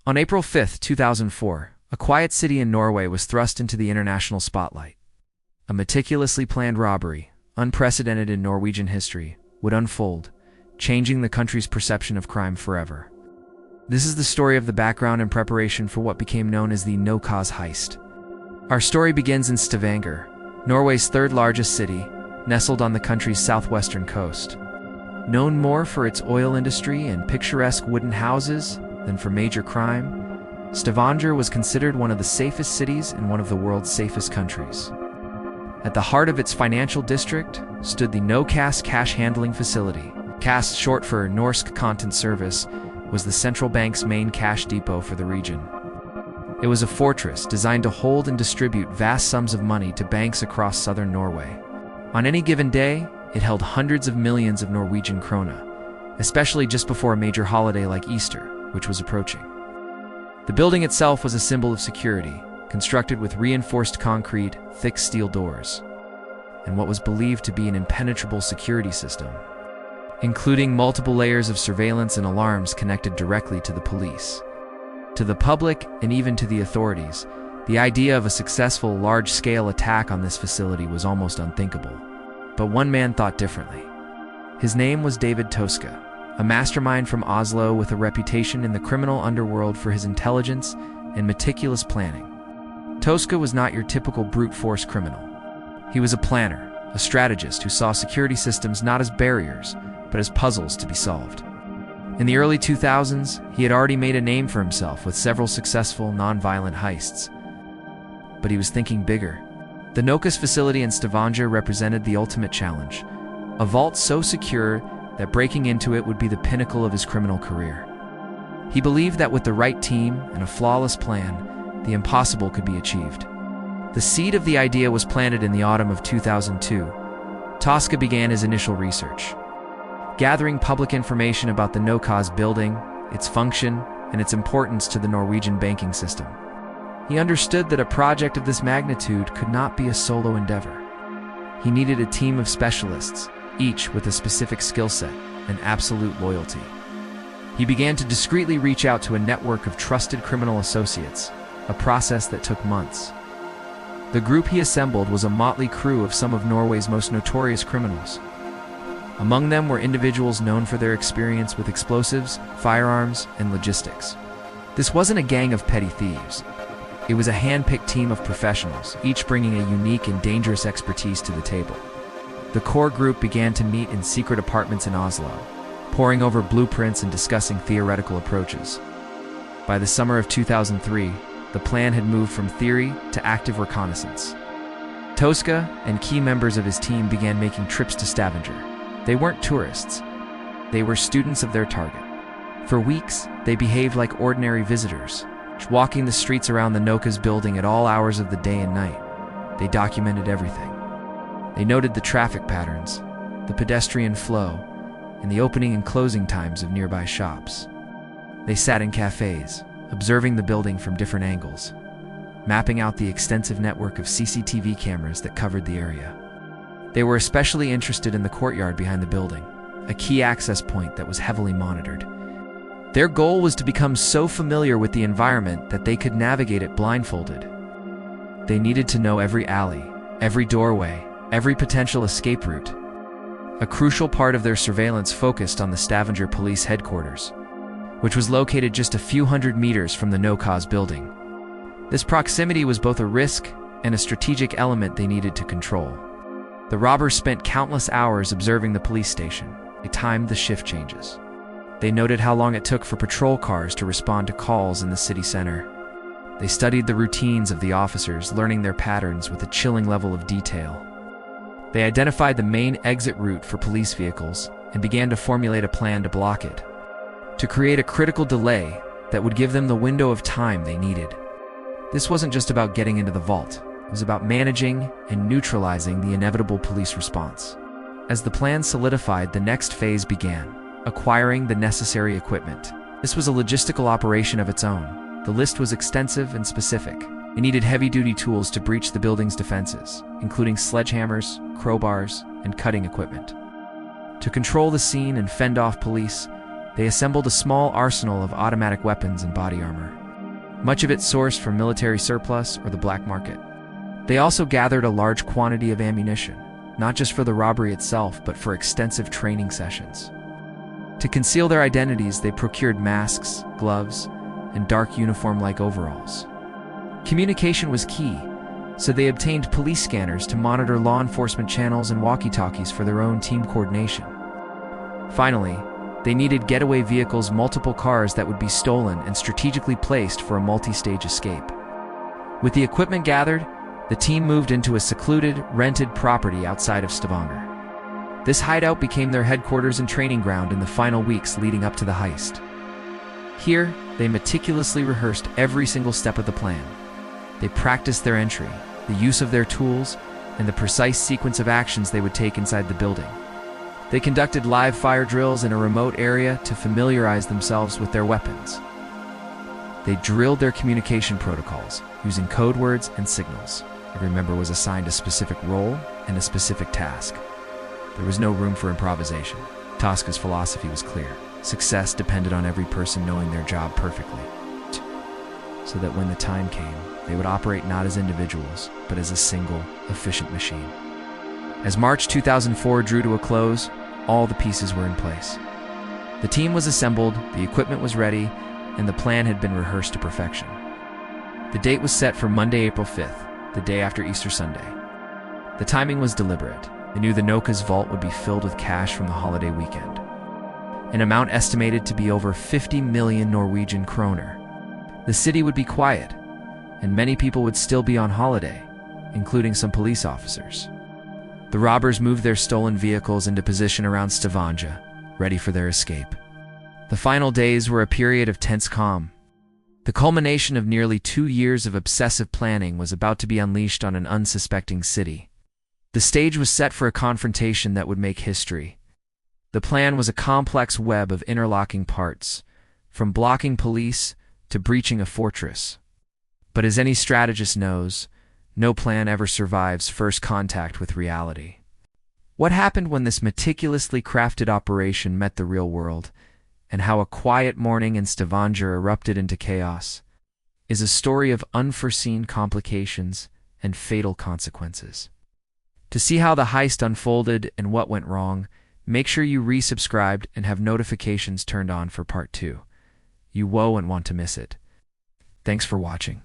On April 5, 2004, a quiet city in Norway was thrust into the international spotlight. A meticulously planned robbery, unprecedented in Norwegian history, would unfold, changing the country's perception of crime forever. This is the story of the background and preparation for what became known as the NOKAS Heist. Our story begins in Stavanger, Norway's third-largest city, nestled on the country's southwestern coast. Known more for its oil industry and picturesque wooden houses than for major crime, Stavanger was considered one of the safest cities in one of the world's safest countries. At the heart of its financial district stood the NOKAS cash handling facility. KAS, short for Norsk Contant Service, was the central bank's main cash depot for the region. It was a fortress designed to hold and distribute vast sums of money to banks across southern Norway. On any given day, it held hundreds of millions of Norwegian krone, especially just before a major holiday like Easter, which was approaching. The building itself was a symbol of security, constructed with reinforced concrete, thick steel doors, and what was believed to be an impenetrable security system, including multiple layers of surveillance and alarms connected directly to the police. To the public, and even to the authorities, the idea of a successful, large-scale attack on this facility was almost unthinkable. But one man thought differently. His name was David Toska, a mastermind from Oslo with a reputation in the criminal underworld for his intelligence and meticulous planning. Toska was not your typical brute force criminal. He was a planner, a strategist who saw security systems not as barriers, but as puzzles to be solved. In the early 2000s, he had already made a name for himself with several successful, non-violent heists. But he was thinking bigger. The NOKAS facility in Stavanger represented the ultimate challenge, a vault so secure that breaking into it would be the pinnacle of his criminal career. He believed that with the right team and a flawless plan, the impossible could be achieved. The seed of the idea was planted in the autumn of 2002. Toska began his initial research, gathering public information about the NOKAS building, its function, and its importance to the Norwegian banking system. He understood that a project of this magnitude could not be a solo endeavor. He needed a team of specialists, each with a specific skill set and absolute loyalty. He began to discreetly reach out to a network of trusted criminal associates, a process that took months. The group he assembled was a motley crew of some of Norway's most notorious criminals. Among them were individuals known for their experience with explosives, firearms, and logistics. This wasn't a gang of petty thieves. It was a hand-picked team of professionals, each bringing a unique and dangerous expertise to the table. The core group began to meet in secret apartments in Oslo, poring over blueprints and discussing theoretical approaches. By the summer of 2003, the plan had moved from theory to active reconnaissance. Toska and key members of his team began making trips to Stavanger. They weren't tourists. They were students of their target. For weeks, they behaved like ordinary visitors, walking the streets around the NOKAS building at all hours of the day and night. They documented everything. They noted the traffic patterns, the pedestrian flow, and the opening and closing times of nearby shops. They sat in cafes, observing the building from different angles, mapping out the extensive network of CCTV cameras that covered the area. They were especially interested in the courtyard behind the building, a key access point that was heavily monitored. Their goal was to become so familiar with the environment that they could navigate it blindfolded. They needed to know every alley, every doorway, every potential escape route. A crucial part of their surveillance focused on the Stavanger police headquarters, which was located just a few hundred meters from the NOKAS building. This proximity was both a risk and a strategic element they needed to control. The robbers spent countless hours observing the police station. They timed the shift changes. They noted how long it took for patrol cars to respond to calls in the city center. They studied the routines of the officers, learning their patterns with a chilling level of detail. They identified the main exit route for police vehicles and began to formulate a plan to block it, to create a critical delay that would give them the window of time they needed. This wasn't just about getting into the vault. It was about managing and neutralizing the inevitable police response. As the plan solidified, the next phase began, acquiring the necessary equipment. This was a logistical operation of its own. The list was extensive and specific. It needed heavy-duty tools to breach the building's defenses, including sledgehammers, crowbars, and cutting equipment. To control the scene and fend off police, They assembled a small arsenal of automatic weapons and body armor, much of it sourced from military surplus or the black market. They also gathered a large quantity of ammunition, not just for the robbery itself, but for extensive training sessions. To conceal their identities, they procured masks, gloves, and dark uniform-like overalls. Communication was key, so they obtained police scanners to monitor law enforcement channels and walkie-talkies for their own team coordination. Finally, they needed getaway vehicles, multiple cars that would be stolen and strategically placed for a multi-stage escape. With the equipment gathered, the team moved into a secluded, rented property outside of Stavanger. This hideout became their headquarters and training ground in the final weeks leading up to the heist. Here, they meticulously rehearsed every single step of the plan. They practiced their entry, the use of their tools, and the precise sequence of actions they would take inside the building. They conducted live fire drills in a remote area to familiarize themselves with their weapons. They drilled their communication protocols using code words and signals. Every member was assigned a specific role and a specific task. There was no room for improvisation. Tosca's philosophy was clear. Success depended on every person knowing their job perfectly, so that when the time came, they would operate not as individuals, but as a single, efficient machine. As March 2004 drew to a close, all the pieces were in place. The team was assembled, the equipment was ready, and the plan had been rehearsed to perfection. The date was set for Monday, April 5th, the day after Easter Sunday. The timing was deliberate. They knew the NOKAS vault would be filled with cash from the holiday weekend, an amount estimated to be over 50 million Norwegian kroner. The city would be quiet, and many people would still be on holiday, including some police officers. The robbers moved their stolen vehicles into position around Stavanger, ready for their escape. The final days were a period of tense calm. The culmination of nearly 2 years of obsessive planning was about to be unleashed on an unsuspecting city. The stage was set for a confrontation that would make history. The plan was a complex web of interlocking parts, from blocking police to breaching a fortress. But as any strategist knows, no plan ever survives first contact with reality. What happened when this meticulously crafted operation met the real world, and how a quiet morning in Stavanger erupted into chaos, is a story of unforeseen complications and fatal consequences. To see how the heist unfolded and what went wrong, make sure you resubscribed and have notifications turned on for part 2. You won't want to miss it. Thanks for watching.